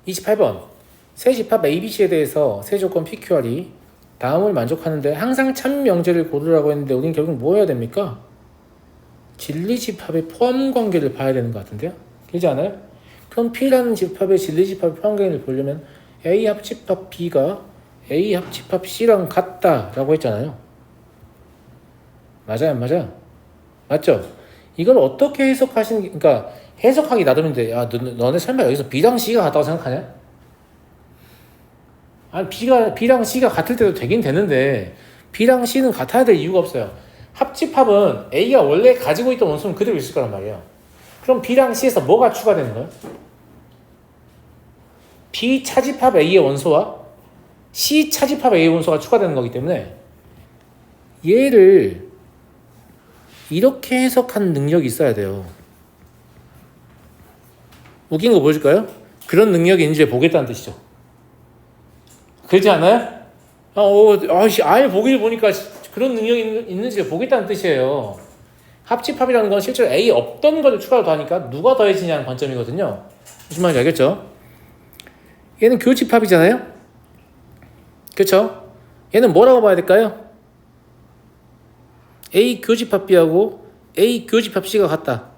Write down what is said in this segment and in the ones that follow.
28번. 세 집합 ABC에 대해서 세 조건 PQR이 다음을 만족하는데 항상 참 명제를 고르라고 했는데 우리는 결국 뭐 해야 됩니까? 진리 집합의 포함 관계를 봐야 되는 것 같은데요? 그렇지 않아요? 그럼 P라는 집합의 진리 집합의 포함 관계를 보려면 A 합집합 B가 A 합집합 C랑 같다라고 했잖아요. 맞아요, 안 맞아요? 맞죠? 이걸 어떻게 그러니까 해석하기 나름인데, 야, 너네 설마 여기서 B랑 C가 같다고 생각하냐? 아니, B랑 C가 같을 때도 되긴 되는데, B랑 C는 같아야 될 이유가 없어요. 합집합은 A가 원래 가지고 있던 원소는 그대로 있을 거란 말이에요. 그럼 B랑 C에서 뭐가 추가되는 거예요? B 차집합 A의 원소와 C 차집합 A의 원소가 추가되는 거기 때문에 얘를 이렇게 해석하는 능력이 있어야 돼요. 웃긴 거 보여줄까요? 그런 능력이 있는지 보겠다는 뜻이죠. 그렇지 않아요? 아예 보기를 보니까 그런 능력이 있는지 보겠다는 뜻이에요. 합집합이라는 건 실제로 A 없던 거를 추가로 더하니까 누가 더해지냐는 관점이거든요. 무슨 말인지 알겠죠? 얘는 교집합이잖아요? 그렇죠? 얘는 뭐라고 봐야 될까요? A 교집합 B하고 A 교집합 C가 같다.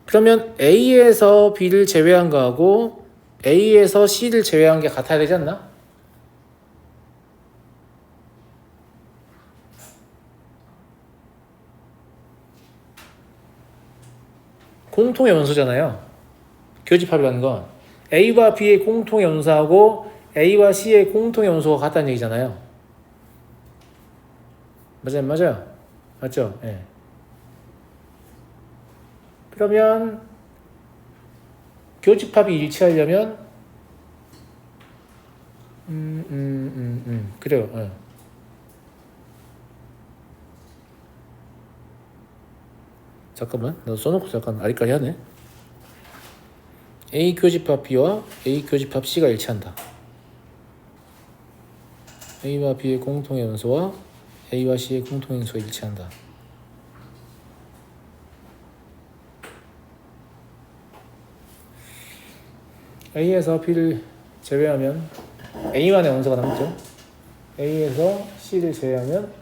그러면 A에서 B를 제외한 거하고 A에서 C를 제외한 게 같아야 되지 않나? 공통의 원소잖아요. 교집합이라는 건 A와 B의 공통의 원소하고 A와 C의 공통의 원소가 같다는 얘기잖아요. 맞아요, 맞아요. 맞죠? 예. 그러면 교집합이 일치하려면 그래요. 예. 잠깐만, 나 써놓고 잠깐 아리까리 하네. A 교집합 B와 A 교집합 C가 일치한다. A와 B의 공통의 원소와 A와 C의 공통의 원소가 일치한다. A에서 B를 제외하면 A만의 원소가 남죠. A에서 C를 제외하면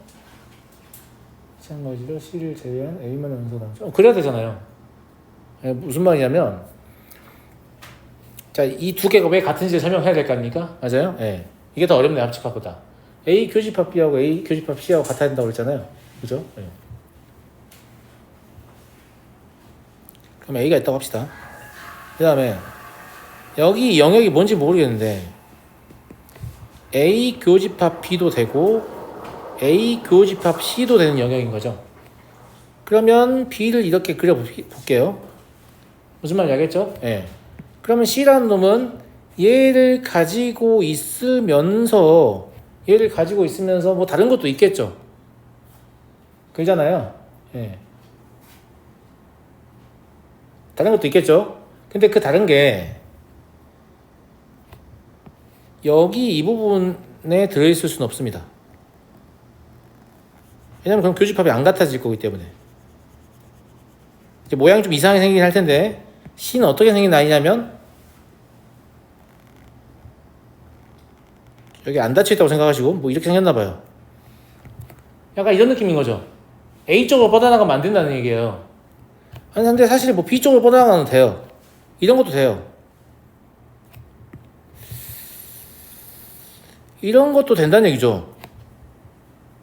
마찬가지로 C를 제외한 A만의 원소가 남죠. 그래야 되잖아요. 무슨 말이냐면 자, 이 두 개가 왜 같은지 설명해야 될 거 아닙니까? 맞아요? 예. 이게 더 어렵네요, 합집합보다. A 교집합 B하고 A 교집합 C하고 같아야 된다고 그랬잖아요. 그죠? 예. 그럼 A가 있다고 합시다. 그 다음에 여기 영역이 뭔지 모르겠는데 A 교집합 B도 되고 A 교집합 C도 되는 영역인 거죠. 그러면 B를 이렇게 그려볼게요. 무슨 말인지 알겠죠? 예. 그러면 C라는 놈은 얘를 가지고 있으면서 뭐 다른 것도 있겠죠. 그러잖아요. 예. 다른 것도 있겠죠. 근데 그 다른 게 여기 이 부분에 들어있을 수는 없습니다. 왜냐면 그럼 교집합이 안 같아질 거기 때문에. 이제 모양이 좀 이상하게 생기긴 할 텐데 C는 어떻게 생긴 아이냐면 여기 안 닫혀있다고 생각하시고 뭐 이렇게 생겼나 봐요. 약간 이런 느낌인 거죠. A 쪽으로 뻗어나가면 안 된다는 얘기예요. 아니 근데 사실 뭐 B 쪽으로 뻗어나가면 돼요. 이런 것도 돼요. 이런 것도 된다는 얘기죠.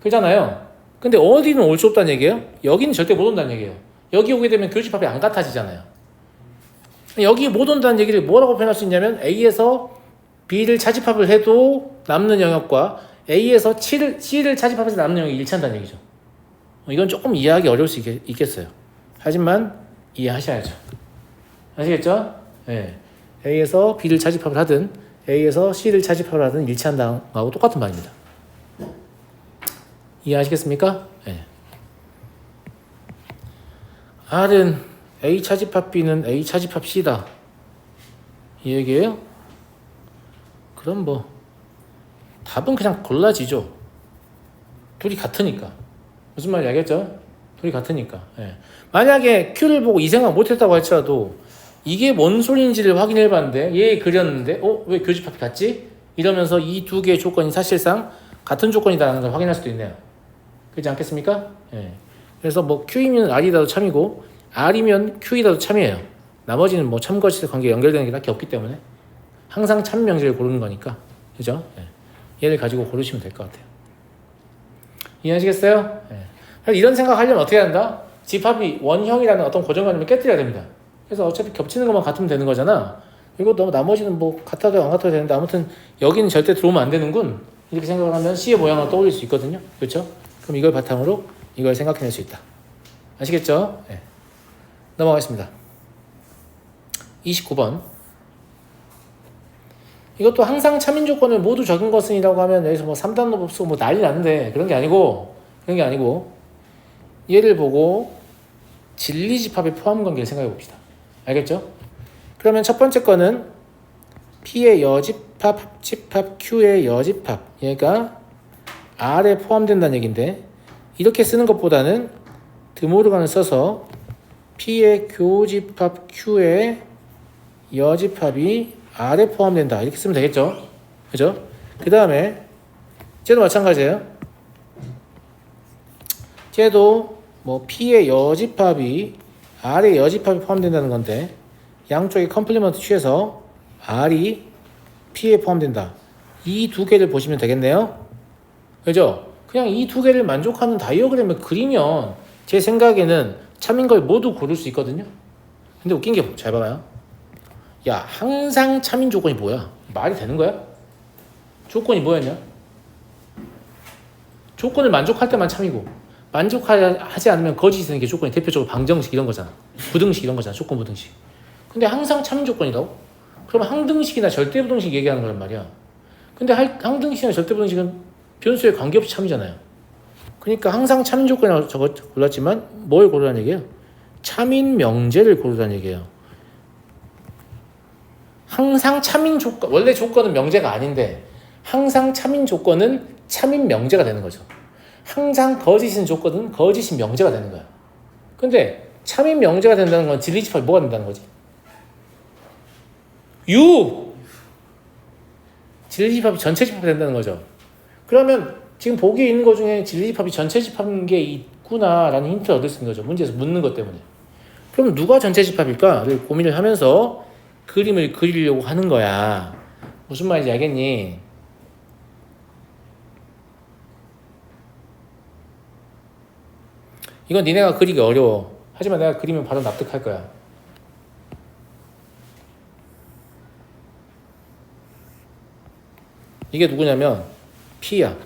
그잖아요. 근데 어디는 올 수 없다는 얘기예요? 여기는 절대 못 온다는 얘기예요. 여기 오게 되면 교집합이 안 같아지잖아요. 여기 못 온다는 얘기를 뭐라고 표현할 수 있냐면 A에서 B를 차집합을 해도 남는 영역과 A에서 C를 차집합해서 남는 영역이 일치한다는 얘기죠. 이건 조금 이해하기 어려울 수 있겠어요. 하지만 이해하셔야죠. 아시겠죠? 네. A에서 B를 차집합을 하든 A에서 C를 차집합을 하든 일치한다는 거하고 똑같은 말입니다. 이해하시겠습니까? 네. R은 A 차집합 B는 A 차집합 C다. 이 얘기예요? 그럼 뭐 답은 그냥 골라지죠. 둘이 같으니까. 무슨 말인지 알겠죠? 둘이 같으니까. 예. 만약에 Q를 보고 이 생각 못했다고 할지라도 이게 뭔 소리인지를 확인해 봤는데 얘 그렸는데 왜 교집합이 같지? 이러면서 이 두 개의 조건이 사실상 같은 조건이다라는 걸 확인할 수도 있네요. 그렇지 않겠습니까? 예. 그래서 뭐 Q이면 R이라도 참이고 R이면 Q이라도 참이에요. 나머지는 뭐 참거시 관계 연결되는 게 딱히 없기 때문에 항상 참 명제를 고르는 거니까. 그죠? 예. 얘를 가지고 고르시면 될 것 같아요. 이해하시겠어요? 예. 이런 생각 하려면 어떻게 한다? 집합이 원형이라는 어떤 고정관념을 깨뜨려야 됩니다. 그래서 어차피 겹치는 것만 같으면 되는 거잖아. 이거 너무 나머지는 뭐 같아도 안 같아도 되는데 아무튼 여기는 절대 들어오면 안 되는군. 이렇게 생각을 하면 C의 모양을 떠올릴 수 있거든요. 그렇죠? 그럼 이걸 바탕으로 이걸 생각해낼 수 있다. 아시겠죠? 네. 넘어가겠습니다. 29번. 이것도 항상 참인 조건을 모두 적은 것은이라고 하면 여기서 뭐 3단 로법 쓰고 뭐 난리 나는데 그런 게 아니고 얘를 보고 진리집합의 포함관계를 생각해 봅시다. 알겠죠? 그러면 첫 번째 거는 P의 여집합, 합집합, Q의 여집합 얘가 R에 포함된다는 얘기인데 이렇게 쓰는 것보다는 드모르간을 써서 P의 교집합, Q의 여집합이 R에 포함된다 이렇게 쓰면 되겠죠? 그죠? 그 다음에 쟤도 마찬가지예요. 쟤도 뭐 P의 여집합이 R의 여집합이 포함된다는 건데 양쪽에 컴플리먼트 취해서 R이 P에 포함된다. 이 두 개를 보시면 되겠네요. 그죠? 그냥 이 두 개를 만족하는 다이어그램을 그리면 제 생각에는 참인 걸 모두 고를 수 있거든요. 근데 웃긴 게 잘 봐봐요. 야, 항상 참인 조건이 뭐야? 말이 되는 거야? 조건이 뭐였냐? 조건을 만족할 때만 참이고 만족하지 않으면 거짓이 되는 게 조건이 대표적으로 방정식 이런 거잖아. 부등식 이런 거잖아. 조건 부등식. 근데 항상 참인 조건이라고? 그럼 항등식이나 절대부등식 얘기하는 거란 말이야. 근데 항등식이나 절대부등식은 변수에 관계없이 참이잖아요. 그러니까 항상 참인 조건이라고 골랐지만 뭘 고르라는 얘기예요? 참인 명제를 고르라는 얘기예요. 항상 참인 조건, 원래 조건은 명제가 아닌데 항상 참인 조건은 참인 명제가 되는 거죠. 항상 거짓인 조건은 거짓인 명제가 되는 거야. 근데 참인 명제가 된다는 건 진리집합이 뭐가 된다는 거지? 진리집합이 전체 집합이 된다는 거죠. 그러면 지금 보기에 있는 것 중에 진리집합이 전체 집합인 게 있구나라는 힌트를 얻을 수 있는 거죠. 문제에서 묻는 것 때문에. 그럼 누가 전체 집합일까를 고민을 하면서 그림을 그리려고 하는 거야. 무슨 말인지 알겠니? 이건 니네가 그리기 어려워. 하지만 내가 그리면 바로 납득할 거야. 이게 누구냐면 P야.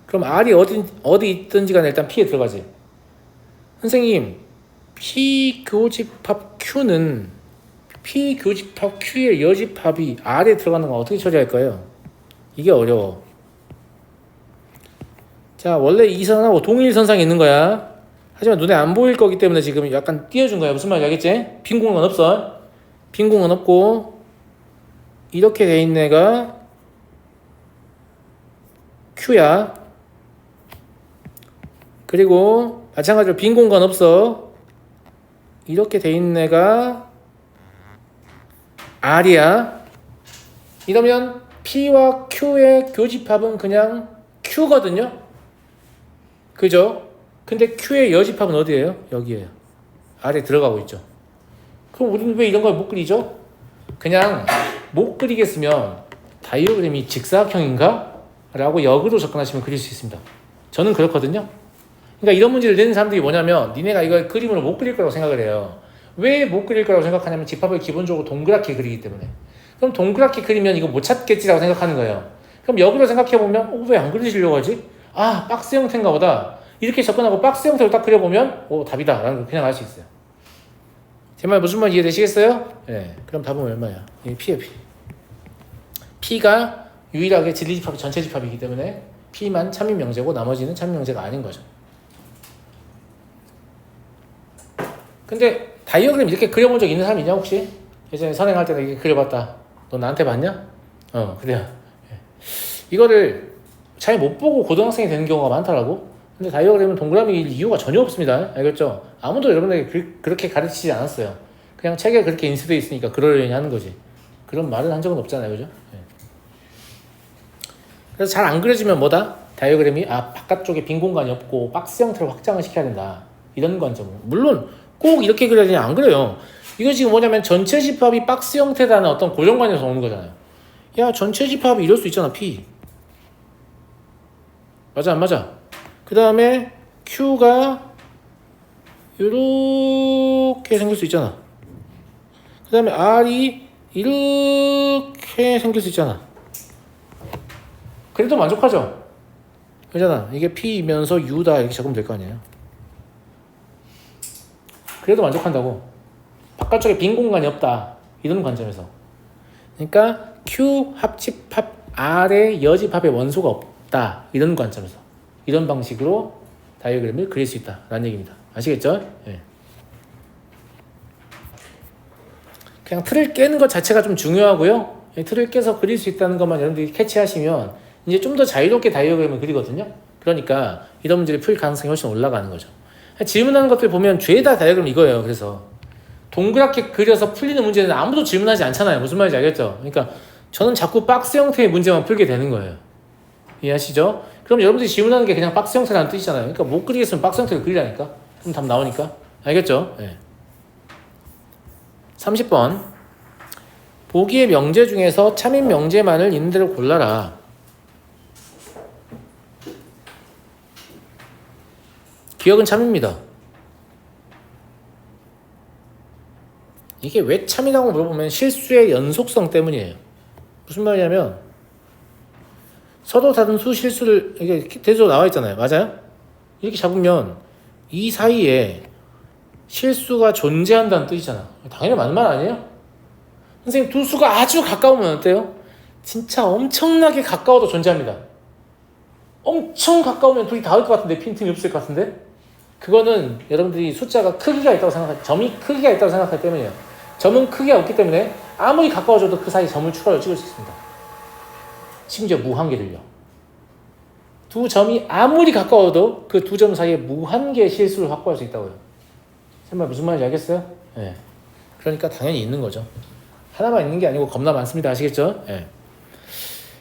그럼 R이 어디 있든지 간에 일단 P에 들어가지. 선생님, P 교집합 Q는 P 교집합 Q의 여집합이 R에 들어가는 건 어떻게 처리할까요? 이게 어려워. 자, 원래 이 선하고 동일선상에 있는 거야. 하지만 눈에 안 보일 거기 때문에 지금 약간 띄워준 거야. 무슨 말인지 알겠지? 빈 공간 없어. 빈 공간 없고 이렇게 돼 있는 애가 Q야. 그리고 마찬가지로 빈 공간 없어. 이렇게 돼 있는 애가 R이야. 이러면 P와 Q의 교집합은 그냥 Q거든요. 그죠? 근데 Q의 여집합은 어디예요? 여기에요. R에 들어가고 있죠. 그럼 우리는 왜 이런 걸 못 그리죠? 그냥 못 그리겠으면 다이어그램이 직사각형인가? 라고 역으로 접근하시면 그릴 수 있습니다. 저는 그렇거든요. 그러니까 이런 문제를 내는 사람들이 뭐냐면 니네가 이걸 그림으로 못 그릴 거라고 생각을 해요. 왜 못 그릴 거라고 생각하냐면 집합을 기본적으로 동그랗게 그리기 때문에. 그럼 동그랗게 그리면 이거 못 찾겠지라고 생각하는 거예요. 그럼 역으로 생각해보면 왜 안 그리시려고 하지? 아, 박스 형태인가 보다. 이렇게 접근하고 박스 형태로 딱 그려보면 답이다 라는 걸 그냥 알 수 있어요. 제 말 무슨 말 이해되시겠어요? 네. 그럼 답은 얼마야? 이게 P예요. P. P가 유일하게 진리집합이 전체 집합이기 때문에 P만 참인 명제고 나머지는 참인 명제가 아닌 거죠. 근데 다이어그램 이렇게 그려본 적 있는 사람 있냐 혹시? 예전에 선행할 때도 이렇게 그려봤다. 너 나한테 봤냐? 그래요. 이거를 잘 못 보고 고등학생이 되는 경우가 많더라고. 근데 다이어그램은 동그라미일 이유가 전혀 없습니다. 알겠죠? 아무도 여러분에게 그렇게 가르치지 않았어요. 그냥 책에 그렇게 인쇄되어 있으니까 그러려니 하는 거지. 그런 말을 한 적은 없잖아요, 그죠? 예. 그래서 잘 안 그려지면 뭐다? 다이어그램이 바깥쪽에 빈 공간이 없고 박스 형태로 확장을 시켜야 된다. 이런 관점. 물론 꼭 이렇게 그려야 되냐 안 그래요. 이거 지금 뭐냐면 전체 집합이 박스 형태라는 어떤 고정관념에서 오는 거잖아요. 야, 전체 집합이 이럴 수 있잖아, P. 맞아, 안 맞아? 그 다음에 Q가 이렇게 생길 수 있잖아. 그 다음에 R이 이렇게 생길 수 있잖아. 그래도 만족하죠? 그러잖아. 이게 P이면서 U다 이렇게 적으면 될 거 아니에요. 그래도 만족한다고. 바깥쪽에 빈 공간이 없다. 이런 관점에서. 그러니까 Q 합집합 R의 여집합의 원소가 없다. 이런 관점에서. 이런 방식으로 다이어그램을 그릴 수 있다. 라는 얘기입니다. 아시겠죠? 네. 그냥 틀을 깨는 것 자체가 좀 중요하고요. 틀을 깨서 그릴 수 있다는 것만 여러분들이 캐치하시면 이제 좀 더 자유롭게 다이어그램을 그리거든요. 그러니까 이런 문제를 풀 가능성이 훨씬 올라가는 거죠. 질문하는 것들 보면 죄다 다이어그램 이거예요. 그래서 동그랗게 그려서 풀리는 문제는 아무도 질문하지 않잖아요. 무슨 말인지 알겠죠? 그러니까 저는 자꾸 박스 형태의 문제만 풀게 되는 거예요. 이해하시죠? 그럼 여러분들이 질문하는 게 그냥 박스 형태라는 뜻이잖아요. 그러니까 못 그리겠으면 박스 형태를 그리라니까. 그럼 답 나오니까. 알겠죠? 네. 30번. 보기의 명제 중에서 참인 명제만을 있는 대로 골라라. 기억은 참입니다. 이게 왜 참이라고 물어보면 실수의 연속성 때문이에요. 무슨 말이냐면 서로 다른 수 실수를 이게 대조로 나와 있잖아요. 맞아요? 이렇게 잡으면 이 사이에 실수가 존재한다는 뜻이잖아. 당연히 맞는 말 아니에요? 선생님, 두 수가 아주 가까우면 어때요? 진짜 엄청나게 가까워도 존재합니다. 엄청 가까우면 둘이 닿을 것 같은데 빈틈이 없을 것 같은데? 그거는 여러분들이 숫자가 크기가 있다고 생각할, 점이 크기가 있다고 생각하기 때문이에요. 점은 크기가 없기 때문에 아무리 가까워져도 그 사이 점을 추가로 찍을 수 있습니다. 심지어 무한계를요. 두 점이 아무리 가까워도 그 두 점 사이에 무한계의 실수를 확보할 수 있다고요. 정말 무슨 말인지 알겠어요? 네. 그러니까 당연히 있는 거죠. 하나만 있는 게 아니고 겁나 많습니다. 아시겠죠? 네.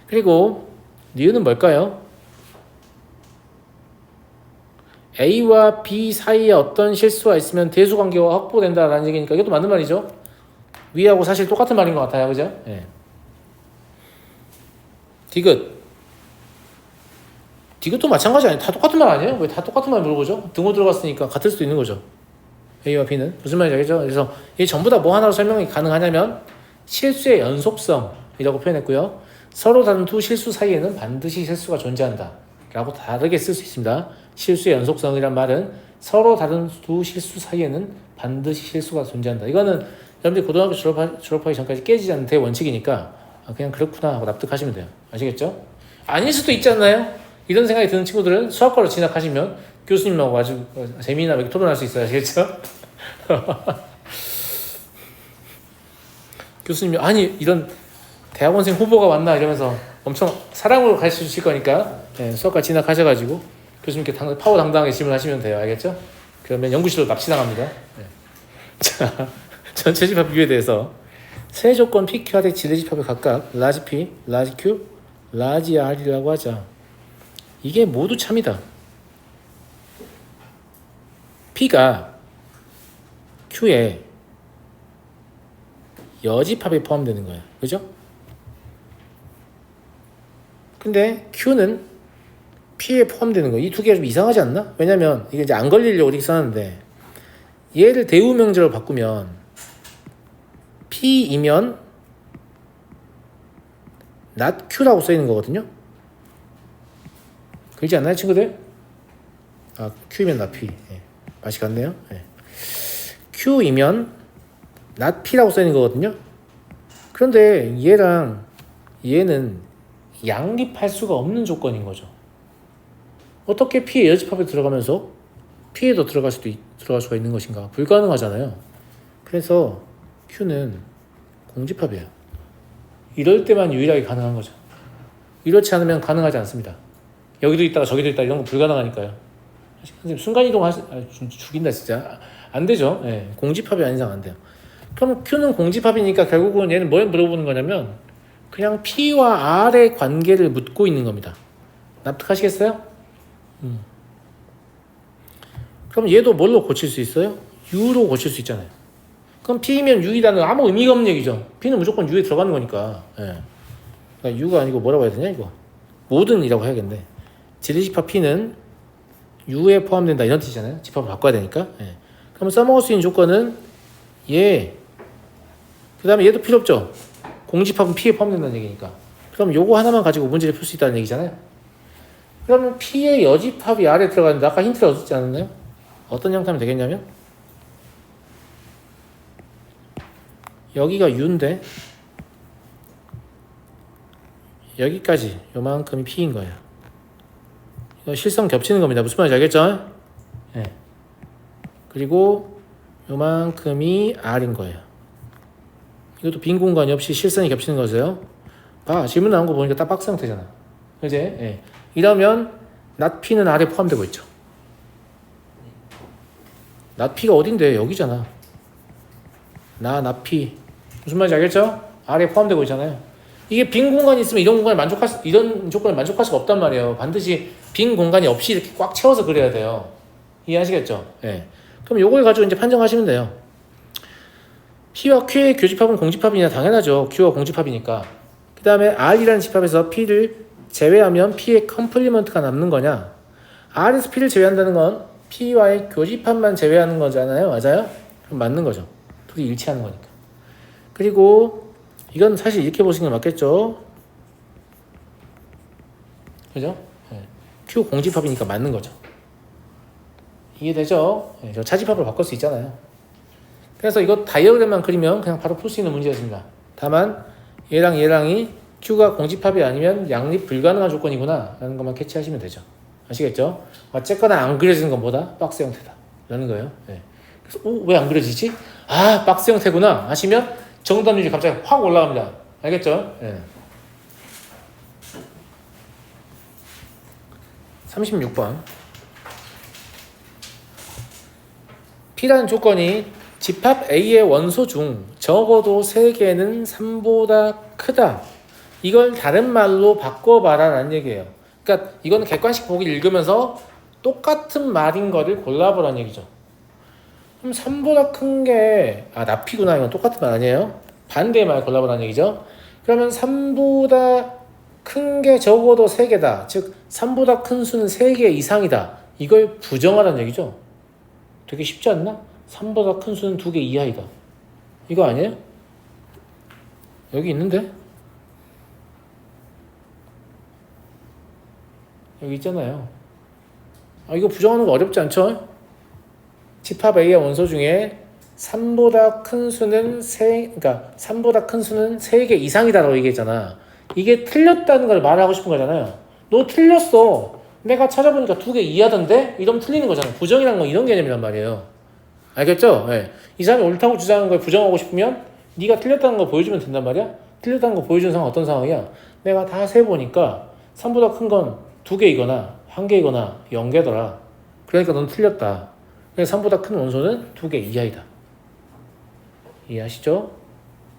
그리고 니은은 뭘까요? A와 B 사이에 어떤 실수가 있으면 대수관계가 확보된다라는 얘기니까 이것도 맞는 말이죠. 위하고 사실 똑같은 말인 것 같아요. 그죠? 네. 디귿도 마찬가지 아니에요? 다 똑같은 말 아니에요? 왜 다 똑같은 말 물어보죠? 등호 들어갔으니까 같을 수도 있는 거죠. A와 B는. 무슨 말인지 알겠죠? 그래서 이 전부 다 뭐 하나로 설명이 가능하냐면 실수의 연속성이라고 표현했고요. 서로 다른 두 실수 사이에는 반드시 실수가 존재한다. 라고 다르게 쓸 수 있습니다. 실수의 연속성이란 말은 서로 다른 두 실수 사이에는 반드시 실수가 존재한다. 이거는 여러분들이 고등학교 졸업하기 전까지 깨지지 않는 대원칙이니까 그냥 그렇구나 하고 납득하시면 돼요. 아시겠죠? 아닐 수도 있지 않나요? 이런 생각이 드는 친구들은 수학과로 진학하시면 교수님하고 아주 재미나게 토론할 수 있어요. 아시겠죠? 교수님이 아니 이런 대학원생 후보가 왔나 이러면서 엄청 사랑으로 가르쳐 주실 거니까 수학과 진학하셔가지고 교수님께 파워 당당하게 질문하시면 돼요. 알겠죠? 그러면 연구실로 납치당합니다. 네. 자, 전체 집합 비교에 대해서 세 조건 PQ와 대 지대 집합을 각각 라지 P, 라지 Q, 라지 R이라고 하자. 이게 모두 참이다. P가 Q에 여집합에 포함되는 거예요. 그죠? 근데 Q는 P에 포함되는 거. 이 두 개가 좀 이상하지 않나? 왜냐면 이게 이제 안 걸리려고 이렇게 써놨는데 얘를 대우명제로 바꾸면 P이면 not Q라고 써있는 거거든요. 그렇지 않나요, 친구들? 아, Q이면 not P. 네. 맛이 같네요. 네. Q이면 not P라고 써있는 거거든요. 그런데 얘랑 얘는 양립할 수가 없는 조건인 거죠. 어떻게 P의 여집합에 들어가면서 P에도 들어갈 수가 있는 것인가? 불가능하잖아요. 그래서 Q는 공집합이에요. 이럴 때만 유일하게 가능한 거죠. 이렇지 않으면 가능하지 않습니다. 여기도 있다가 저기도 있다 이런 거 불가능하니까요. 선생님 순간이동 죽인다 진짜. 안 되죠. 네, 공집합이 아닌 이상 안 돼요. 그럼 Q는 공집합이니까 결국은 얘는 뭘 물어보는 거냐면 그냥 P와 R의 관계를 묻고 있는 겁니다. 납득하시겠어요? 그럼 얘도 뭘로 고칠 수 있어요? U로 고칠 수 있잖아요. 그럼 P면 U이라는 아무 의미가 없는 얘기죠. P는 무조건 U에 들어가는 거니까. 예. 그러니까 U가 아니고 뭐라고 해야 되냐 이거. 모든이라고 해야겠네. 진리집합 P는 U에 포함된다 이런 뜻이잖아요. 집합을 바꿔야 되니까. 예. 그럼 써먹을 수 있는 조건은 얘. 그 다음에 얘도 필요 없죠. 공집합은 P에 포함된다는 얘기니까. 그럼 요거 하나만 가지고 문제를 풀 수 있다는 얘기잖아요. 그러면 P의 여집합이 R에 들어가는데 아까 힌트를 얻었지 않았나요? 어떤 형태면 되겠냐면 여기가 U인데 여기까지 요만큼이 P인 거예요. 이거 실성 겹치는 겁니다. 무슨 말인지 알겠죠? 네. 그리고 요만큼이 R인 거예요. 이것도 빈 공간이 없이 실선이 겹치는 거세요. 봐, 질문 나온 거 보니까 딱 박스 형태잖아. 그지? 예. 이러면 not P는 R에 포함되고 있죠. not P가 어딘데? 여기잖아. not P. 무슨 말인지 알겠죠? R에 포함되고 있잖아요. 이게 빈 공간이 있으면 이런 조건을 만족할 수가 없단 말이에요. 반드시 빈 공간이 없이 이렇게 꽉 채워서 그려야 돼요. 이해하시겠죠? 예. 그럼 요걸 가지고 이제 판정하시면 돼요. P와 Q의 교집합은 공집합이냐? 당연하죠. Q와 공집합이니까. 그 다음에 R이라는 집합에서 P를 제외하면 P의 컴플리먼트가 남는 거냐? R에서 P를 제외한다는 건 P와의 교집합만 제외하는 거잖아요. 맞아요? 그럼 맞는 거죠. 둘이 일치하는 거니까. 그리고 이건 사실 이렇게 보시는 게 맞겠죠? 그죠? 네. Q 공집합이니까 맞는 거죠. 이해되죠? 네, 저 차집합을 바꿀 수 있잖아요. 그래서 이거 다이어그램만 그리면 그냥 바로 풀 수 있는 문제였습니다. 다만 얘랑 얘랑이 Q가 공집합이 아니면 양립 불가능한 조건이구나 라는 것만 캐치하시면 되죠. 아시겠죠? 어쨌거나 안 그려지는 건 뭐다? 박스 형태다 라는 거예요. 네. 그래서 왜 안 그려지지? 아, 박스 형태구나 하시면 정답률이 갑자기 확 올라갑니다. 알겠죠? 네. 36번 P라는 조건이 집합 A의 원소 중 적어도 3개는 3보다 크다. 이걸 다른 말로 바꿔봐라 라는 얘기예요. 그러니까 이거는 객관식 보기를 읽으면서 똑같은 말인 거를 골라보라는 얘기죠. 그럼 3보다 큰 게 납피구나. 이건 똑같은 말 아니에요? 반대의 말 골라보라는 얘기죠. 그러면 3보다 큰 게 적어도 3개다. 즉 3보다 큰 수는 3개 이상이다. 이걸 부정하라는 얘기죠. 되게 쉽지 않나? 3보다 큰 수는 2개 이하이다. 이거 아니에요? 여기 있는데? 여기 있잖아요. 이거 부정하는 거 어렵지 않죠? 집합 A의 원소 중에 3보다 큰 수는 3개 이상이다라고 얘기했잖아. 이게 틀렸다는 걸 말하고 싶은 거잖아요. 너 틀렸어. 내가 찾아보니까 2개 이하던데? 이러면 틀리는 거잖아. 부정이란 건 이런 개념이란 말이에요. 알겠죠? 네. 이 사람이 옳다고 주장하는 걸 부정하고 싶으면 네가 틀렸다는 거 보여주면 된단 말이야. 틀렸다는 거 보여주는 상황 어떤 상황이야? 내가 다 세보니까 3보다 큰 건 2개이거나 1개이거나 0개더라. 그러니까 넌 틀렸다. 그래서 3보다 큰 원소는 2개 이하이다. 이해하시죠?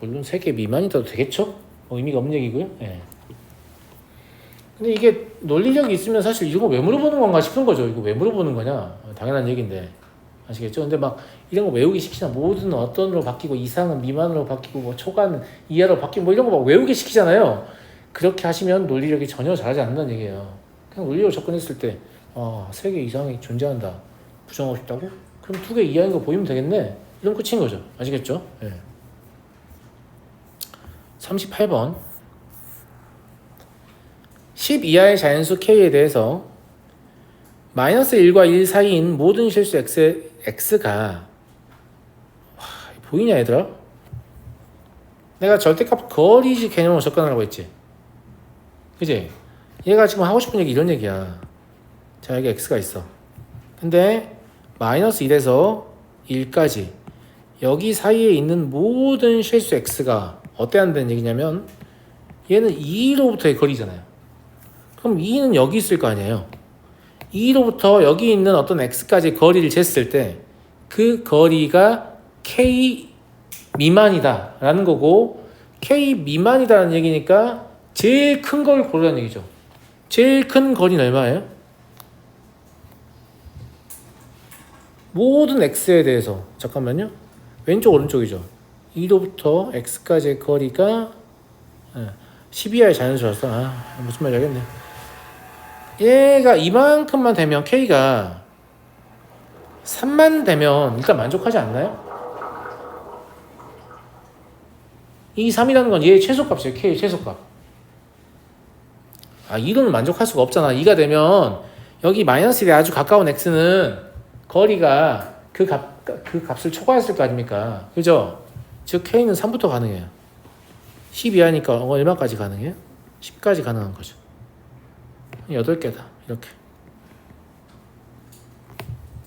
물론 3개 미만이라도 되겠죠? 의미가 없는 얘기고요. 네. 근데 이게 논리력이 있으면 사실 이거 왜 물어보는 건가 싶은 거죠. 이거 왜 물어보는 거냐? 당연한 얘기인데. 아시겠죠? 근데 막 이런 거 외우기 시키잖아. 모든 어떤으로 바뀌고 이상은 미만으로 바뀌고 뭐 초과는 이하로 바뀌고 뭐 이런 거 막 외우게 시키잖아요. 그렇게 하시면 논리력이 전혀 잘하지 않는다는 얘기예요. 그냥 논리력 접근했을 때 3개 이상이 존재한다. 부정하고 싶다고? 그럼 2개 이하인 거 보이면 되겠네. 이런 끝인 거죠. 아시겠죠? 네. 38번 10 이하의 자연수 K에 대해서 마이너스 1과 1 사이인 모든 실수 X가 보이냐 얘들아? 내가 절대값 거리지 개념으로 접근하라고 했지. 그지? 얘가 지금 하고 싶은 얘기 이런 얘기야. 자, 여기 X가 있어. 근데 마이너스 1에서 1까지 여기 사이에 있는 모든 실수 X가 어때 한다는 얘기냐면 얘는 2로부터의 거리잖아요. 그럼 2는 여기 있을 거 아니에요. 2로부터 여기 있는 어떤 X까지 거리를 쟀을 때 그 거리가 K 미만이다 라는 거고, K 미만이다라는 얘기니까 제일 큰 걸 고르라는 얘기죠. 제일 큰 거리는 얼마예요? 모든 x에 대해서, 잠깐만요, 왼쪽 오른쪽이죠. 2도부터 x까지의 거리가 12r이 자연스러웠어. 무슨 말인지 알겠네. 얘가 이만큼만 되면, k가 3만 되면 일단 만족하지 않나요? 이 3이라는 건 얘의 최소값이에요. k의 최소값. 이거는 만족할 수가 없잖아. 2가 되면 여기 마이너스 1에 아주 가까운 x는 거리가 그 값을 초과했을 거 아닙니까? 그죠? 즉 k는 3부터 가능해요. 10 이하니까 얼마까지 가능해요? 10까지 가능한 거죠. 8개다. 이렇게.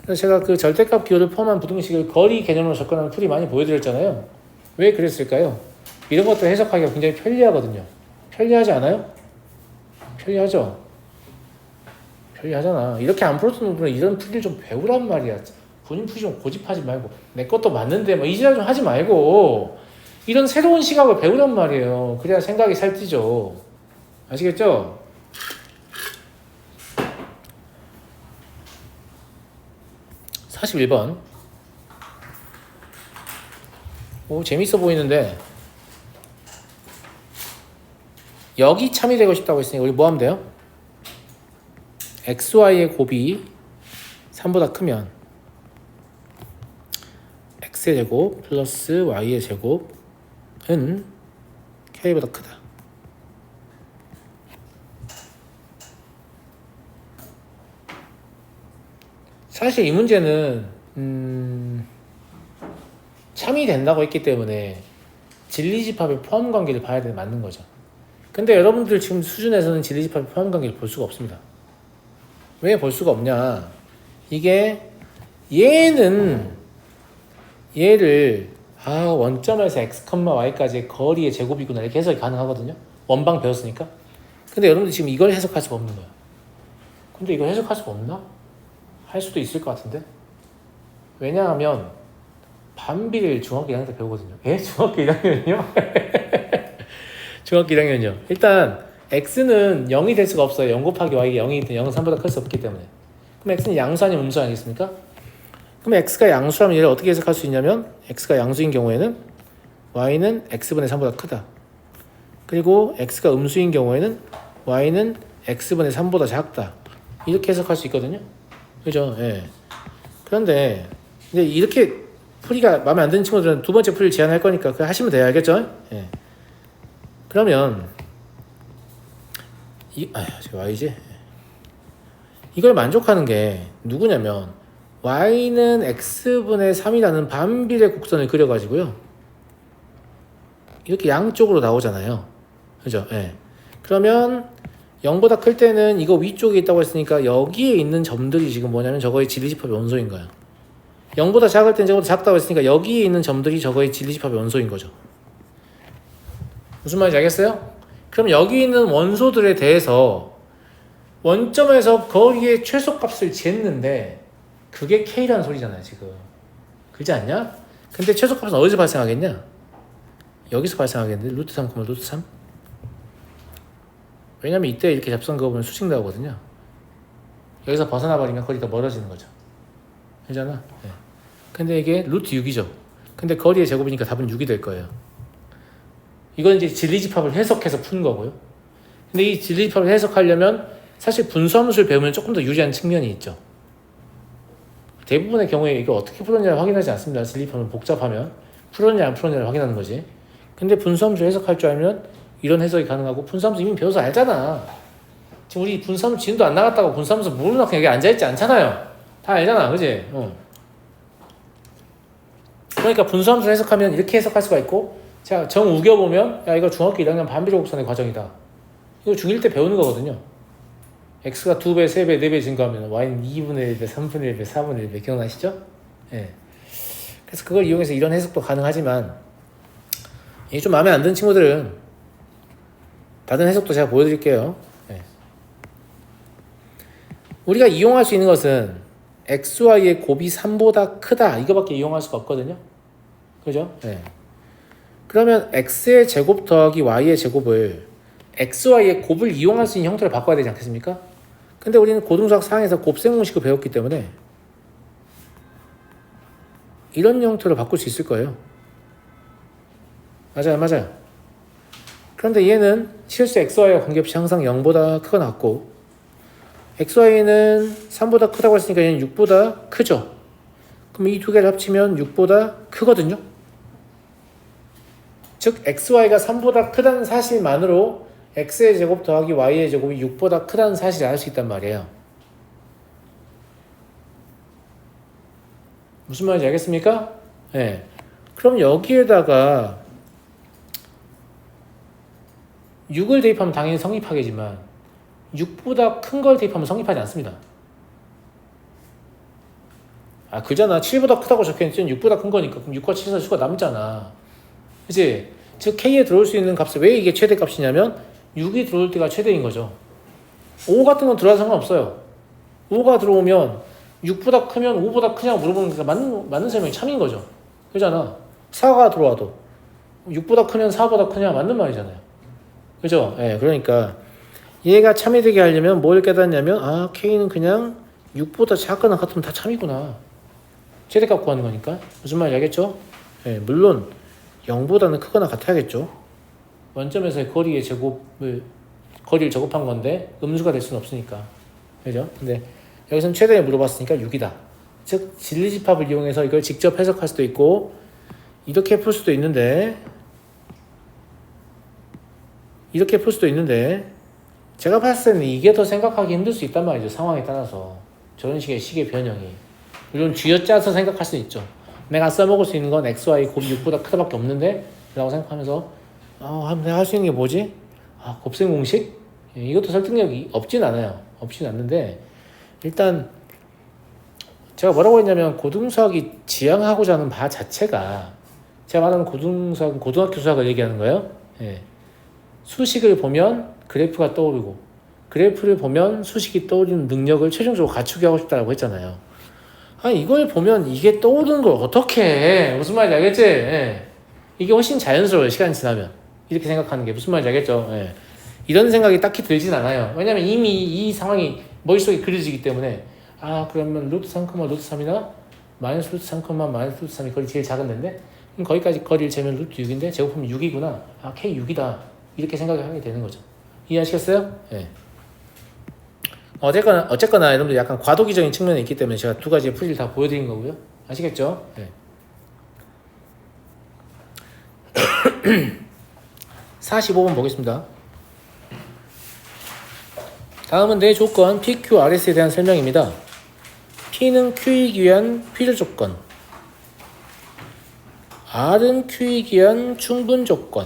그래서 제가 그 절대값 기호를 포함한 부등식을 거리 개념으로 접근하는 풀이 많이 보여드렸잖아요. 왜 그랬을까요? 이런 것들 해석하기가 굉장히 편리하거든요. 편리하지 않아요? 편리하죠? 편리하잖아. 이렇게 안 풀었던 분은 이런 풀이를 좀 배우란 말이야. 본인 풀이 좀 고집하지 말고, 내 것도 맞는데 뭐 이지랄 좀 하지 말고 이런 새로운 시각을 배우란 말이에요. 그래야 생각이 살찌죠. 아시겠죠? (41번) 재밌어 보이는데 여기 참이 되고 싶다고 했으니 우리 뭐 하면 돼요? xy의 곱이 3보다 크면 x의 제곱 플러스 y의 제곱은 k보다 크다. 사실 이 문제는 참이 된다고 했기 때문에 진리집합의 포함관계를 봐야 되는 맞는 거죠. 근데 여러분들 지금 수준에서는 진리집합의 포함관계를 볼 수가 없습니다. 왜 볼 수가 없냐? 이게 얘를 원점에서 x, y까지의 거리의 제곱이구나 이렇게 해석이 가능하거든요. 원방 배웠으니까. 근데 여러분들 지금 이걸 해석할 수가 없는 거야. 근데 이걸 해석할 수가 없나? 할 수도 있을 것 같은데. 왜냐하면 반비를 중학교 1학년 때 배우거든요. 중학교 1학년이요? 중학교 1학년이요. 일단 x는 0이 될 수가 없어요. 0 곱하기 y가 0이 0은 3보다 클 수 없기 때문에. 그럼 x는 양수 아니면 음수 아니겠습니까? 그럼 x가 양수라면 얘를 어떻게 해석할 수 있냐면, x가 양수인 경우에는 y는 x분의 3보다 크다. 그리고 x가 음수인 경우에는 y는 x분의 3보다 작다. 이렇게 해석할 수 있거든요. 그죠? 예. 그런데 이제 이렇게 풀이가 마음에 안 드는 친구들은 두 번째 풀이를 제안할 거니까 그거 하시면 돼요. 알겠죠? 예. 그러면 지금 y지? 이걸 만족하는 게 누구냐면, y는 x분의 3이라는 반비례 곡선을 그려가지고요. 이렇게 양쪽으로 나오잖아요. 그죠? 예. 그러면 0보다 클 때는 이거 위쪽에 있다고 했으니까 여기에 있는 점들이 지금 뭐냐면 저거의 진리집합의 원소인 거야. 0보다 작을 때는 저거보다 작다고 했으니까 여기에 있는 점들이 저거의 진리집합의 원소인 거죠. 무슨 말인지 알겠어요? 그럼 여기 있는 원소들에 대해서 원점에서 거리의 최소값을 쟀는데 그게 K라는 소리잖아요, 지금. 그렇지 않냐? 근데 최소값은 어디서 발생하겠냐? 여기서 발생하겠는데, 루트 3, 루트 3? 왜냐면 이때 이렇게 잡선 그어보면 수직 나오거든요. 여기서 벗어나 버리면 거리가 멀어지는 거죠. 그잖아. 네. 근데 이게 루트 6이죠. 근데 거리의 제곱이니까 답은 6이 될 거예요. 이건 이제 진리집합을 해석해서 푸는 거고요. 근데 이 진리집합을 해석하려면 사실 분수함수를 배우면 조금 더 유리한 측면이 있죠. 대부분의 경우에 이거 어떻게 풀었냐를 확인하지 않습니다. 진리집합은 복잡하면 풀었냐 안 풀었냐를 확인하는 거지. 근데 분수함수 해석할 줄 알면 이런 해석이 가능하고, 분수함수 이미 배워서 알잖아. 지금 우리 분수함수 진도 안 나갔다고 분수함수 모르놓고 여기 앉아있지 않잖아요. 다 알잖아, 그지? 그러니까 분수함수 해석하면 이렇게 해석할 수가 있고, 자, 정 우겨보면, 야, 이거 중학교 1학년 반비례 곡선의 과정이다. 이거 중1 때 배우는 거거든요. x가 2배, 3배, 4배 증가하면 y는 2분의 1배, 3분의 1배, 4분의 1배. 기억나시죠? 예. 그래서 그걸 이용해서 이런 해석도 가능하지만, 이게 좀 마음에 안 드는 친구들은 다른 해석도 제가 보여드릴게요. 예. 우리가 이용할 수 있는 것은 xy의 곱이 3보다 크다, 이거밖에 이용할 수가 없거든요. 그죠? 예. 그러면 x의 제곱 더하기 y의 제곱을 xy의 곱을 이용할 수 있는 형태로 바꿔야 되지 않겠습니까? 근데 우리는 고등수학 4항에서 곱셈공식을 배웠기 때문에 이런 형태로 바꿀 수 있을 거예요. 맞아요. 그런데 얘는 실수 xy와 관계없이 항상 0보다 크거나 같고 xy는 3보다 크다고 했으니까 얘는 6보다 크죠. 그럼 이 두 개를 합치면 6보다 크거든요. 즉 xy가 3보다 크다는 사실만으로 x의 제곱 더하기 y의 제곱이 6보다 크다는 사실을 알 수 있단 말이에요. 무슨 말인지 알겠습니까? 네. 그럼 여기에다가 6을 대입하면 당연히 성립하겠지만 6보다 큰 걸 대입하면 성립하지 않습니다. 그잖아. 7보다 크다고 적혀있는 6보다 큰 거니까 그럼 6과 7에서 수가 남잖아. 그치? 즉 K에 들어올 수 있는 값은 왜 이게 최대값이냐면 6이 들어올 때가 최대인 거죠. 5 같은 건 들어와도 상관없어요. 5가 들어오면 6보다 크면 5보다 크냐고 물어보는 게 맞는 설명이 참인 거죠. 그잖아. 4가 들어와도 6보다 크면 4보다 크냐 맞는 말이잖아요. 그죠? 예, 그러니까 얘가 참이 되게 하려면 뭘 깨닫냐면 K는 그냥 6보다 작거나 같으면 다 참이구나. 최대값 구하는 거니까. 무슨 말인지 알겠죠? 예, 물론 0보다는 크거나 같아야겠죠. 원점에서의 거리의 제곱을 거리를 제곱한 건데 음수가 될 수는 없으니까. 그죠? 근데 여기서는 최대를 물어봤으니까 6이다. 즉 진리집합을 이용해서 이걸 직접 해석할 수도 있고 이렇게 풀 수도 있는데 제가 봤을 때는 이게 더 생각하기 힘들 수 있단 말이죠. 상황에 따라서. 저런 식의 식의 변형이. 물론 쥐어짜서 생각할 수 있죠. 내가 써먹을 수 있는 건 xy 곱이 6보다 크다밖에 없는데 라고 생각하면서 내가 할 수 있는 게 뭐지? 곱셈 공식? 이것도 설득력이 없진 않는데 일단 제가 뭐라고 했냐면 고등수학이 지향하고자 하는 바 자체가 제가 말하는 고등수학은 고등학교 수학을 얘기하는 거예요. 예. 수식을 보면 그래프가 떠오르고 그래프를 보면 수식이 떠오르는 능력을 최종적으로 갖추게 하고 싶다고 했잖아요. 이걸 보면 이게 떠오르는 걸 어떻게 해? 무슨 말인지 알겠지? 예. 이게 훨씬 자연스러워요. 시간이 지나면. 이렇게 생각하는 게 무슨 말인지 알겠죠? 예. 이런 생각이 딱히 들진 않아요. 왜냐면 이미 이 상황이 머릿속에 그려지기 때문에 그러면 루트 3, 루트 3이나 마이너스 루트 3, 마이너스 루트 3이 거리 제일 작은 데인데 그럼 거기까지 거리를 재면 루트 6인데 제곱하면 6이구나. K 6이다. 이렇게 생각을 하게 되는 거죠. 이해하시겠어요? 예. 어쨌거나 여러분들 약간 과도기적인 측면이 있기 때문에 제가 두 가지의 풀이를 다 보여드린 거고요. 아시겠죠? 예. 45번 보겠습니다. 다음은 내 조건 PQRS에 대한 설명입니다. P는 Q이기 위한 필요 조건, R은 Q이기 위한 충분 조건,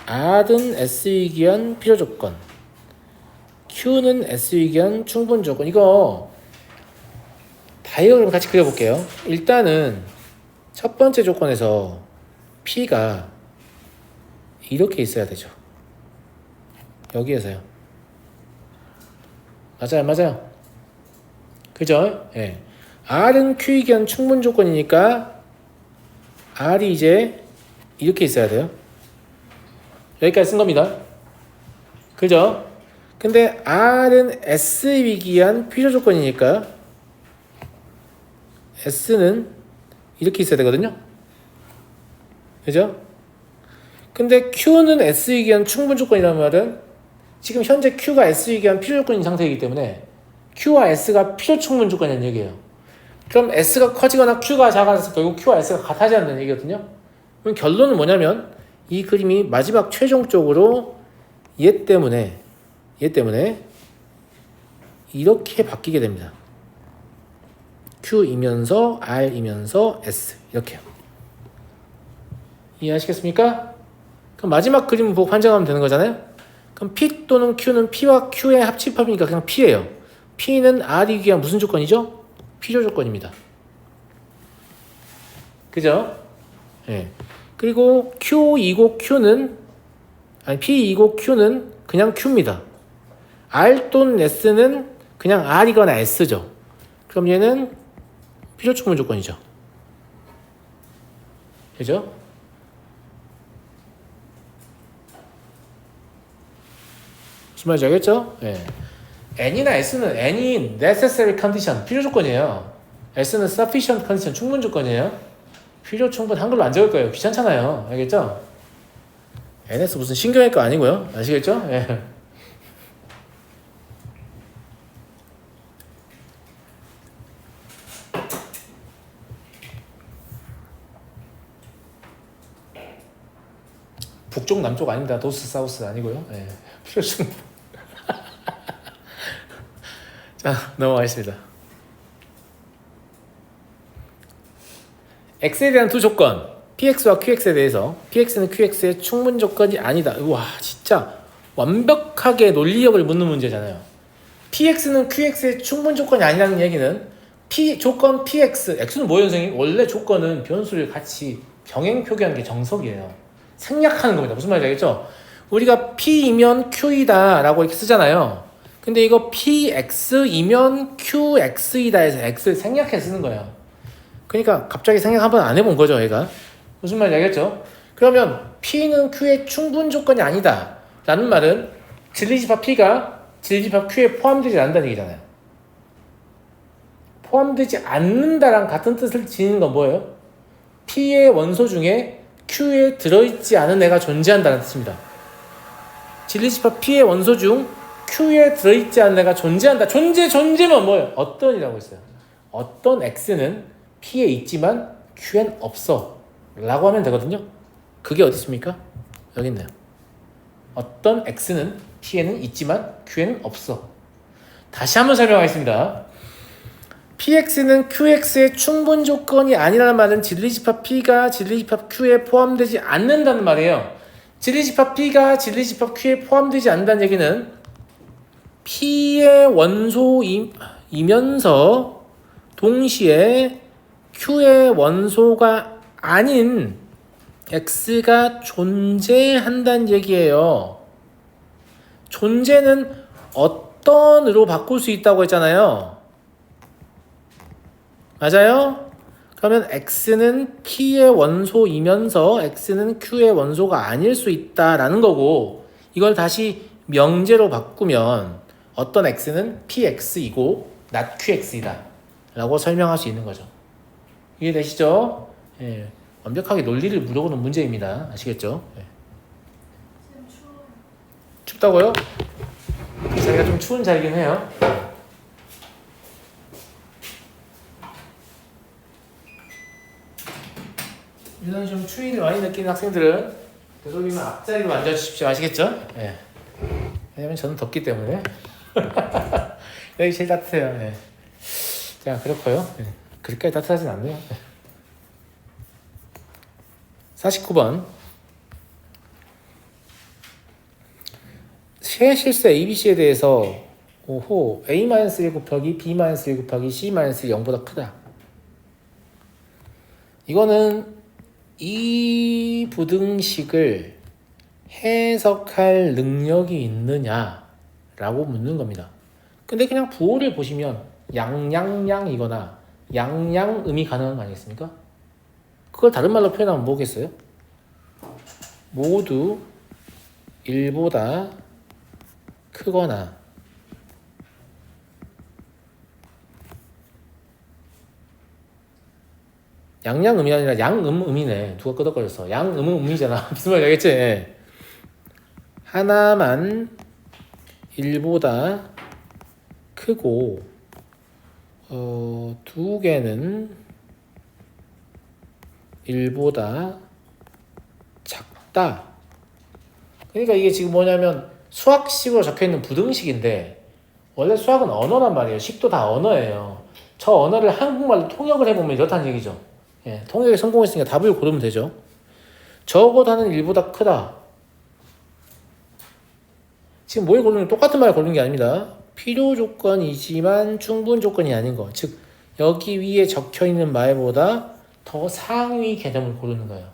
R은 S이기 위한 필요 조건, Q는 S이기 위한 충분 조건. 이거 다이어그램 같이 그려볼게요. 일단은 첫 번째 조건에서 P가 이렇게 있어야 되죠. 여기에서요. 맞아요. 그죠? 예. R은 Q이기 위한 충분 조건이니까 R이 이제 이렇게 있어야 돼요. 여기까지 쓴 겁니다. 그죠? 근데 R은 S이기 위한 필요 조건이니까 S는 이렇게 있어야 되거든요. 그죠? 근데 Q는 S이기 위한 충분 조건이라는 말은 지금 현재 Q가 S이기 위한 필요 조건인 상태이기 때문에 Q와 S가 필요 충분 조건이라는 얘기예요. 그럼 S가 커지거나 Q가 작아져서 결국 Q와 S가 같아지지 않는 얘기거든요. 그럼 결론은 뭐냐면 이 그림이 마지막 최종적으로 얘 때문에 이렇게 바뀌게 됩니다. Q이면서 R이면서 S 이렇게요. 이해하시겠습니까? 그럼 마지막 그림을 보고 판정하면 되는 거잖아요. 그럼 P 또는 Q는 P와 Q의 합집합이니까 그냥 P예요. P는 R이기 위한 무슨 조건이죠? 필요 조건입니다. 그죠? 예. 그리고 P2고 Q는 그냥 Q입니다. R 또는 S는 그냥 R이거나 S죠. 그럼 얘는 필요 충분 조건이죠. 그죠? 무슨 말인지 알겠죠? 예. N이나 S는 N이 necessary condition, 필요 조건이에요. S는 sufficient condition, 충분 조건이에요. 필요 충분 한글로 안 적을 거예요. 귀찮잖아요. 알겠죠? NS 무슨 신경외과 아니고요. 아시겠죠? 예. 북쪽 남쪽 아닙니다. 노스 사우스 아니고요. 예. 필요 충분. 자, 넘어가겠습니다. X에 대한 두 조건, PX와 QX에 대해서 PX는 QX의 충분 조건이 아니다. 와, 진짜 완벽하게 논리력을 묻는 문제잖아요. PX는 QX의 충분 조건이 아니라는 얘기는 조건 PX, X는 뭐예요 선생님? 원래 조건은 변수를 같이 병행 표기하는 게 정석이에요. 생략하는 겁니다. 무슨 말인지 알겠죠? 우리가 P이면 Q이다 라고 이렇게 쓰잖아요. 근데 이거 PX이면 QX이다 해서 X를 생략해서 쓰는 거예요. 그러니까 갑자기 생각 한번 안 해본 거죠, 얘가. 무슨 말인지 알겠죠? 그러면 P는 Q의 충분 조건이 아니다 라는 말은 진리집합 P가 진리집합 Q에 포함되지 않는다는 얘기잖아요. 포함되지 않는다랑 같은 뜻을 지니는 건 뭐예요? P의 원소 중에 Q에 들어있지 않은 애가 존재한다는 뜻입니다. 진리집합 P의 원소 중 Q에 들어있지 않은 애가 존재한다. 존재만 뭐예요? 어떤이라고 했어요. 어떤 X는 P에 있지만 Q엔 없어 라고 하면 되거든요. 그게 어디 있습니까? 여기 있네요. 어떤 X는 P에는 있지만 Q에는 없어. 다시 한번 설명하겠습니다. PX는 QX의 충분 조건이 아니라는 말은 진리집합 P가 진리집합 Q에 포함되지 않는다는 말이에요. 진리집합 P가 진리집합 Q에 포함되지 않는다는 얘기는 P의 원소이면서 동시에 Q의 원소가 아닌 X가 존재한다는 얘기예요. 존재는 어떤으로 바꿀 수 있다고 했잖아요. 맞아요? 그러면 X는 P의 원소이면서 X는 Q의 원소가 아닐 수 있다라는 거고, 이걸 다시 명제로 바꾸면 어떤 X는 PX이고 not QX이다 라고 설명할 수 있는 거죠. 이해되시죠? 예, 완벽하게 논리를 물어보는 문제입니다. 아시겠죠? 예. 춥다고요? 자기가 좀 추운 자리긴 해요. 유난히 좀 추위를 많이 느끼는 학생들은 되도록이면 앞자리로 앉아주십시오. 아시겠죠? 예. 왜냐면 저는 덥기 때문에. 여기 제일 따뜻해요. 예. 자, 그렇고요. 예. 그렇게까지 따뜻하진 않네요. 49번. 최실수 ABC에 대해서 A-1 곱하기 B-1 곱하기 C-1 0보다 크다. 이거는 이 부등식을 해석할 능력이 있느냐라고 묻는 겁니다. 근데 그냥 부호를 보시면 양양양이거나 양양음이 가능한 거 아니겠습니까? 그걸 다른 말로 표현하면 뭐겠어요? 모두 1보다 크거나 양양음이 아니라 양음음이네. 누가 끄덕거렸어. 양음음이잖아. 무슨 말인지 알겠지? 하나만 1보다 크고 두 개는 1보다 작다. 그러니까 이게 지금 뭐냐면 수학식으로 적혀있는 부등식인데, 원래 수학은 언어란 말이에요. 식도 다 언어예요. 저 언어를 한국말로 통역을 해보면 이렇다는 얘기죠. 예, 통역에 성공했으니까 답을 고르면 되죠. 저거보다는 1보다 크다. 지금 뭘 고르는, 똑같은 말을 고르는 게 아닙니다. 필요 조건이지만 충분 조건이 아닌 거. 즉 여기 위에 적혀있는 말보다 더 상위 개념을 고르는 거예요.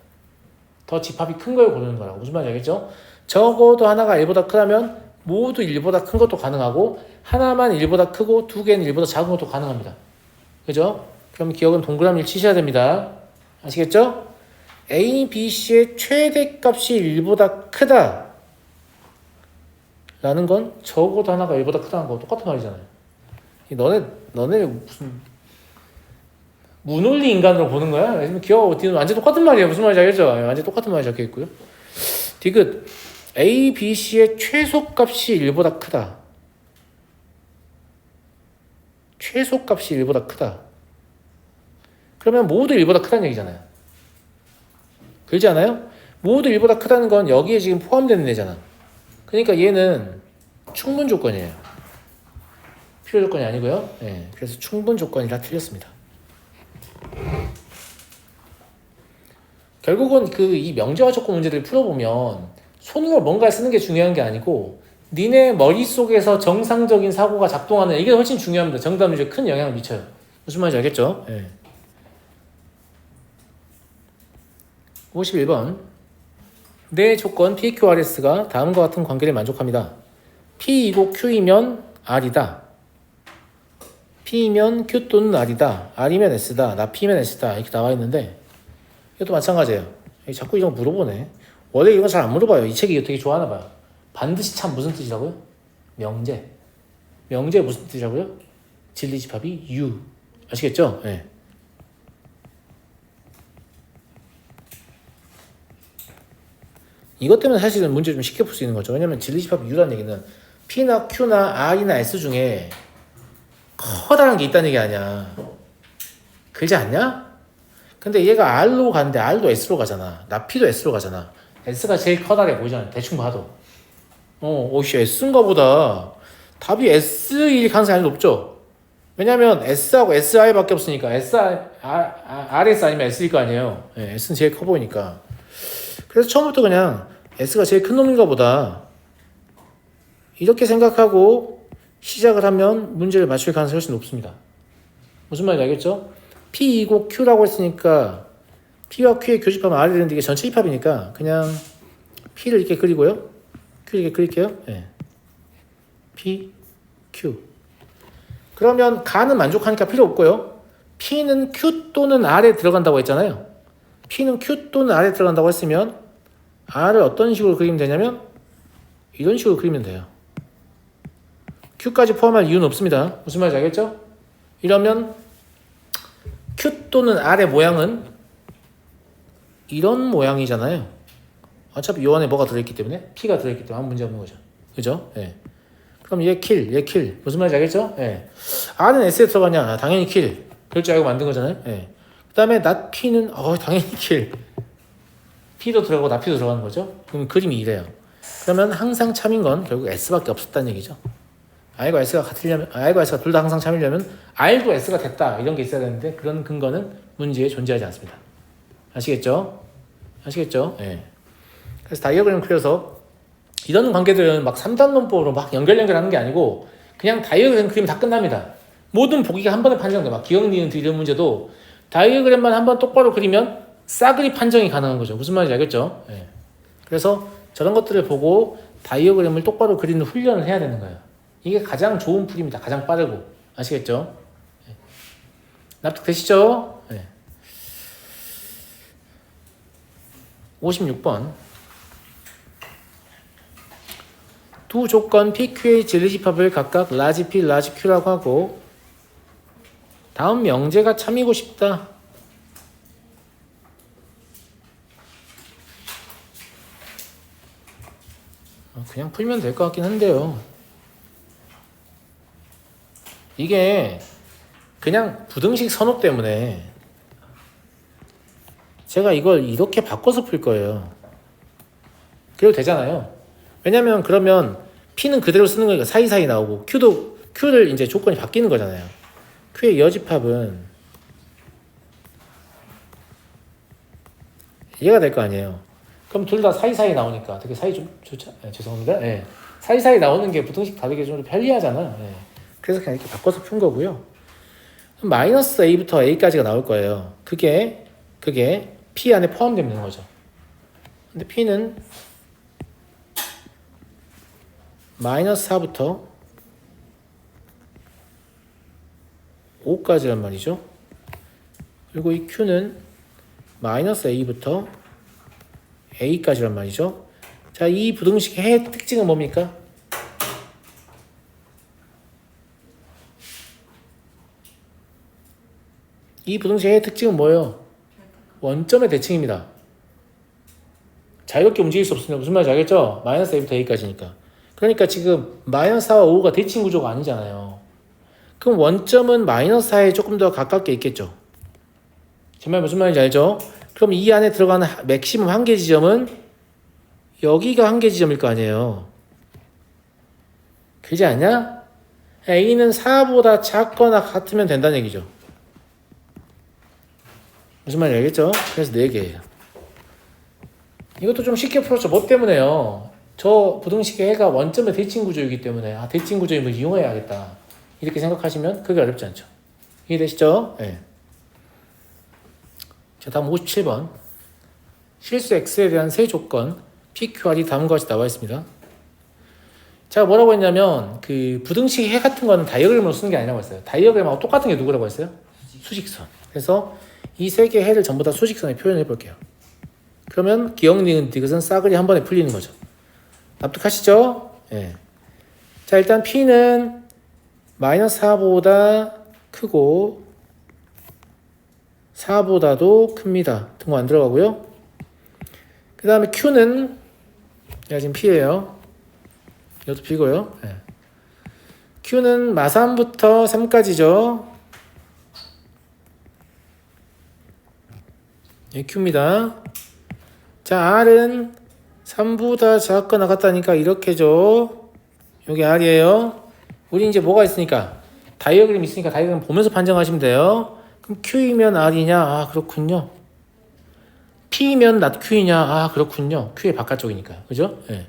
더 집합이 큰 걸 고르는 거라고. 무슨 말인지 알겠죠? 적어도 하나가 1보다 크다면 모두 1보다 큰 것도 가능하고, 하나만 1보다 크고 두 개는 1보다 작은 것도 가능합니다. 그죠? 그럼 기억은 동그라미를 치셔야 됩니다. 아시겠죠? A, B, C의 최대값이 1보다 크다 라는 건 적어도 하나가 1보다 크다는 거 똑같은 말이잖아요. 너네 무슨 무논리 인간으로 보는 거야? 아니면 귀여워. 뒤는 완전 똑같은 말이야. 무슨 말인지 알겠죠? 완전 똑같은 말이 적혀 있고요. 디귿 A, B, C의 최소값이 1보다 크다. 최소값이 1보다 크다. 그러면 모두 1보다 크다는 얘기잖아요. 그렇지 않아요? 모두 1보다 크다는 건 여기에 지금 포함되는 애잖아. 그러니까 얘는 충분 조건이에요. 필요 조건이 아니고요. 네, 그래서 충분 조건이라 틀렸습니다. 결국은 이 명제화 조건 문제들을 풀어보면 손으로 뭔가 쓰는 게 중요한 게 아니고 니네 머릿속에서 정상적인 사고가 작동하는 이게 훨씬 중요합니다. 정답률에 큰 영향을 미쳐요. 무슨 말인지 알겠죠? 네. 51번 내 조건 PQRS가 다음과 같은 관계를 만족합니다. P이고 Q이면 R이다. P이면 Q 또는 R이다. R이면 S다. 나 P면 S다. 이렇게 나와 있는데 이것도 마찬가지예요. 자꾸 이런 거 물어보네. 원래 이런 거 잘 안 물어봐요. 이 책이 되게 좋아하나 봐요. 반드시 참 무슨 뜻이라고요? 명제. 명제 무슨 뜻이라고요? 진리집합이 U. 아시겠죠? 네. 이것 때문에 사실은 문제 좀 쉽게 풀 수 있는 거죠. 왜냐면 진리집합 U라는 얘기는 P나 Q나 R이나 S 중에 커다란 게 있다는 얘기 아니야. 그러지 않냐? 근데 얘가 R로 가는데 R도 S로 가잖아. 나 P도 S로 가잖아. S가 제일 커다래 보이잖아. 대충 봐도. 오씨 S인가 보다. 답이 S일 가능성이 높죠. 왜냐면 S하고 SI밖에 없으니까 RS 아니면 S일 거 아니에요. 네, S는 제일 커 보이니까. 그래서 처음부터 그냥 S가 제일 큰 놈인가 보다. 이렇게 생각하고 시작을 하면 문제를 맞출 가능성이 훨씬 높습니다. 무슨 말인지 알겠죠? P이고 Q라고 했으니까 P와 Q의 교집합은 R이 되는데 이게 전체 입합이니까 그냥 P를 이렇게 그리고요. Q를 이렇게 그릴게요. 네. P, Q. 그러면 가는 만족하니까 필요 없고요. P는 Q 또는 R에 들어간다고 했잖아요. P는 Q 또는 R에 들어간다고 했으면 R을 어떤 식으로 그리면 되냐면 이런 식으로 그리면 돼요. Q까지 포함할 이유는 없습니다. 무슨 말인지 알겠죠? 이러면 Q 또는 R의 모양은 이런 모양이잖아요. 어차피 요 안에 뭐가 들어있기 때문에 P가 들어있기 때문에 아무 문제 없는 거죠. 그죠? 예. 그럼 얘 킬. 무슨 말인지 알겠죠? 예. R은 S에 들어가냐? 당연히 킬. 그럴 줄 알고 만든 거잖아요. 예. 그 다음에 not P는 당연히 킬. P도 들어가고 not P도 들어가는 거죠. 그럼 그림이 이래요. 그러면 항상 참인 건 결국 S밖에 없었다는 얘기죠. R과 S가 같으려면, R과 S가 둘 다 항상 참이려면 R도 S가 됐다. 이런 게 있어야 되는데 그런 근거는 문제에 존재하지 않습니다. 아시겠죠? 예. 그래서 다이어그램 그려서 이런 관계들은 막 3단 논법으로 막 연결하는 게 아니고 그냥 다이어그램 그리면 다 끝납니다. 모든 보기가 한 번에 판정돼. 막 기억, 니은, 이런 문제도 다이어그램만 한 번 똑바로 그리면 싸그리 판정이 가능한 거죠. 무슨 말인지 알겠죠? 예. 그래서 저런 것들을 보고 다이어그램을 똑바로 그리는 훈련을 해야 되는 거예요. 이게 가장 좋은 풀입니다. 가장 빠르고. 아시겠죠? 예. 납득되시죠? 예. 56번 두 조건 PQ의 진리집합을 각각 라지 P, 라지 Q라고 하고 다음 명제가 참이고 싶다. 그냥 풀면 될 것 같긴 한데요. 이게 그냥 부등식 선호 때문에 제가 이걸 이렇게 바꿔서 풀 거예요. 그래도 되잖아요. 왜냐면 그러면 P는 그대로 쓰는 거니까 사이사이 나오고 Q를 이제 조건이 바뀌는 거잖아요. Q의 여집합은 얘가 될 거 아니에요. 그럼 둘 다 사이사이 나오니까 되게 사이 좀 좋죠? 네, 죄송합니다. 네. 사이사이 나오는 게 부등식 다르게 좀 편리하잖아. 네. 그래서 그냥 이렇게 바꿔서 푼 거고요. 마이너스 A부터 A까지가 나올 거예요. 그게 P 안에 포함되는 거죠. 근데 P는 마이너스 4부터 5까지란 말이죠. 그리고 이 Q는 마이너스 a부터 a까지란 말이죠. 자, 이 부등식의 해 특징은 뭡니까? 이 부등식의 해 특징은 뭐예요? 원점의 대칭입니다. 자유롭게 움직일 수 없습니다. 무슨 말인지 알겠죠? 마이너스 a부터 a까지니까. 그러니까 지금 마이너스 4와 5가 대칭 구조가 아니잖아요. 그럼 원점은 마이너스 4에 조금 더 가깝게 있겠죠. 제 말 무슨 말인지 알죠? 그럼 이 안에 들어가는 맥시멈 한계 지점은 여기가 한계 지점일 거 아니에요. 그렇지 않냐? a는 4보다 작거나 같으면 된다는 얘기죠. 무슨 말인지 알겠죠? 그래서 4개예요. 이것도 좀 쉽게 풀었죠. 뭐 때문에요? 저 부등식의 해가 원점의 대칭 구조이기 때문에 대칭 구조임을 이용해야겠다. 이렇게 생각하시면 그게 어렵지 않죠. 이해되시죠? 네. 자, 다음 57번. 실수 x에 대한 세 조건 PQR이 다음과 같이 나와 있습니다. 제가 뭐라고 했냐면 그 부등식의 해 같은 거는 다이어그램으로 쓰는 게 아니라고 했어요. 다이어그램하고 똑같은 게 누구라고 했어요? 수직선. 그래서 이 세 개의 해를 전부 다 수직선에 표현해 볼게요. 그러면 기억, 니은, 디귿은 싸그리 한 번에 풀리는 거죠. 납득하시죠? 예. 자, 일단 P는 마이너스 4보다 크고 4보다도 큽니다. 등호 안 들어가고요. 그 다음에 Q는 얘가 지금 P예요. 이것도 P고요. 예. Q는 마3부터 3까지죠. 예, Q입니다. 자, R은 3보다 작거나 같다니까 이렇게죠. 여기 R이에요. 우리 이제 뭐가 있으니까 다이어그램 있으니까 다이어그램 보면서 판정하시면 돼요. 그럼 Q이면 R이냐? 아, 그렇군요. P이면 낫 Q이냐? 아, 그렇군요. Q의 바깥쪽이니까. 그죠? 예.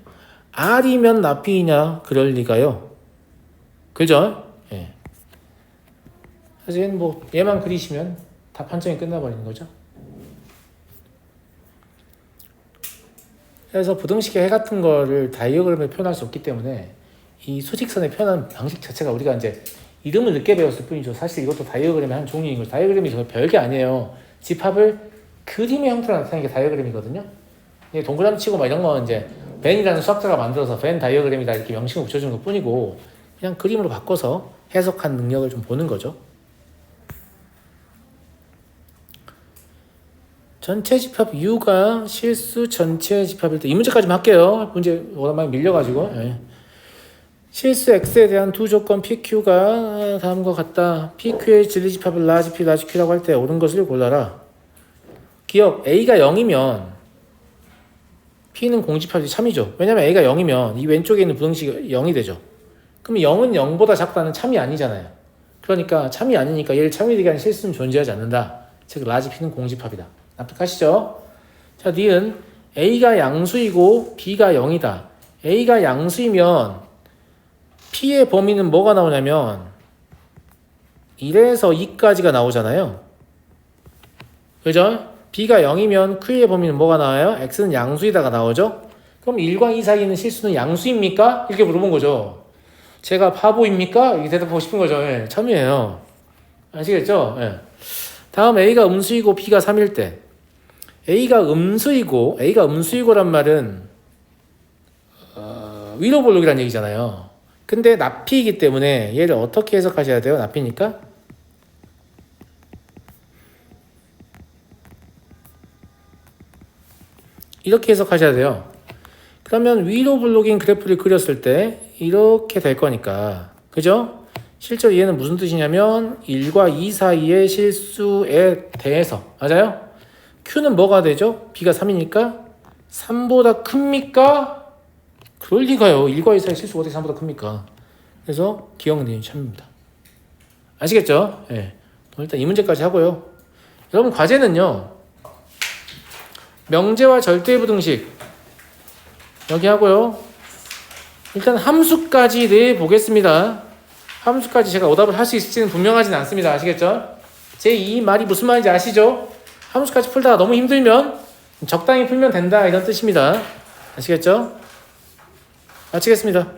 R이면 낫 P이냐? 그럴 리가요. 그죠? 예. 사실 뭐 얘만 그리시면 다 판정이 끝나버리는 거죠. 그래서 부등식의 해 같은 거를 다이어그램에 표현할 수 없기 때문에 이 수직선에 표현하는 방식 자체가 우리가 이제 이름을 늦게 배웠을 뿐이죠. 사실 이것도 다이어그램의 한 종류인 거죠. 다이어그램이 정말 별게 아니에요. 집합을 그림의 형태로 나타내는 게 다이어그램이거든요. 동그라미 치고 막 이런 건 이제 벤이라는 수학자가 만들어서 벤 다이어그램이다 이렇게 명칭을 붙여주는 것 뿐이고 그냥 그림으로 바꿔서 해석한 능력을 좀 보는 거죠. 전체 집합 U가 실수 전체 집합일 때 이 문제까지만 할게요. 문제 워낙 많이 밀려가지고. 예. 실수 X에 대한 두 조건 PQ가 다음과 같다. PQ의 진리집합을 라지 P, 라지 Q라고 할 때 옳은 것을 골라라. 기억, A가 0이면 P는 공집합이 참이죠. 왜냐면 A가 0이면 이 왼쪽에 있는 부등식이 0이 되죠. 그럼 0은 0보다 작다는 참이 아니잖아요. 그러니까 참이 아니니까 얘를 참이 되게 하는 실수는 존재하지 않는다. 즉 라지 P는 공집합이다. 납득하시죠? 자, 니은 A가 양수이고 B가 0이다. A가 양수이면 P의 범위는 뭐가 나오냐면 1에서 2까지가 나오잖아요. 그죠? B가 0이면 Q의 범위는 뭐가 나와요? X는 양수이다가 나오죠? 그럼 1과 2 사이에 있는 실수는 양수입니까? 이렇게 물어본 거죠. 제가 바보입니까? 이렇게 대답하고 싶은 거죠. 예, 참이에요. 아시겠죠? 예. 다음 A가 음수이고 B가 3일 때 A가 음수이고란 말은 위로 볼록이라는 얘기잖아요. 근데 납피이기 때문에 얘를 어떻게 해석하셔야 돼요? 납피니까 이렇게 해석하셔야 돼요. 그러면 위로 볼록인 그래프를 그렸을 때 이렇게 될 거니까 그죠? 실제로 얘는 무슨 뜻이냐면 1과 2 사이의 실수에 대해서 맞아요? Q는 뭐가 되죠? B가 3이니까 3보다 큽니까? 그럴 리가요. 1과 2 사이의 실수가 어떻게 3보다 큽니까? 그래서 기억님이 참입니다. 아시겠죠? 예. 네. 일단 이 문제까지 하고요. 여러분 과제는요. 명제와 절대부등식 여기 하고요. 일단 함수까지 내보겠습니다. 함수까지 제가 오답을 할 수 있을지는 분명하진 않습니다. 아시겠죠? 제 이 말이 무슨 말인지 아시죠? 함수까지 풀다가 너무 힘들면 적당히 풀면 된다 이런 뜻입니다. 아시겠죠? 마치겠습니다.